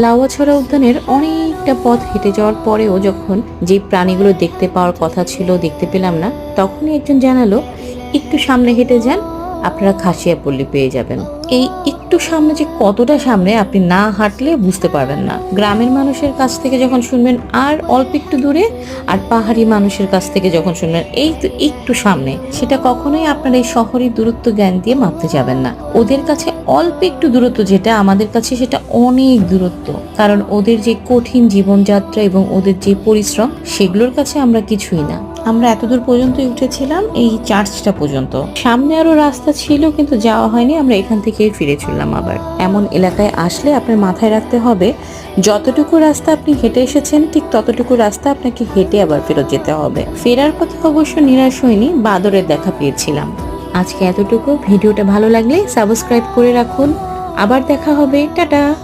লাউয়াছড়া উদ্যানের অনেকটা পথ হেঁটে যাওয়ার পরেও যখন যে প্রাণীগুলো দেখতে পাওয়ার কথা ছিল দেখতে পেলাম না, তখনই একজন জানালো, একটু সামনে হেঁটে যান, আপনারা খাসিয়া পল্লী পেয়ে যাবেন। এই একটু সামনে যে কতটা সামনে আপনি না হাঁটলে বুঝতে পারবেন না। গ্রামের মানুষের কাছ থেকে যখন শুনবেন আর অল্প একটু দূরে, আর পাহাড়ি মানুষের কাছ থেকে যখন শুনবেন এই তো একটু সামনে, সেটা কখনোই আপনার এই শহরের দূরত্ব জ্ঞান দিয়ে মাপতে যাবেন না। ওদের কাছে অল্প একটু দূরত্ব যেটা, আমাদের কাছে সেটা অনেক দূরত্ব। কারণ ওদের যে কঠিন জীবনযাত্রা এবং ওদের যে পরিশ্রম, সেগুলোর কাছে আমরা কিছুই না। আমরা এতদূর পর্যন্তই উঠেছিলাম, এই চার্চটা পর্যন্ত। সামনে আরো রাস্তা ছিল কিন্তু যাওয়া হয়নি, আমরা এখান থেকেই ফিরে চললাম আবার। এমন এলাকায় আসলে আপনার মাথায় রাখতে হবে, যতটুকু রাস্তা আপনি হেঁটে এসেছেন ঠিক ততটুকু রাস্তা আপনাকে হেঁটে আবার ফেরত যেতে হবে। ফেরার পথে অবশ্য নিরাশ হয়নি, বাদরের দেখা পেয়েছিলাম। আজকে এতটুকু। ভিডিওটা ভালো লাগলে সাবস্ক্রাইব করে রাখুন। আবার দেখা হবে। টাটা।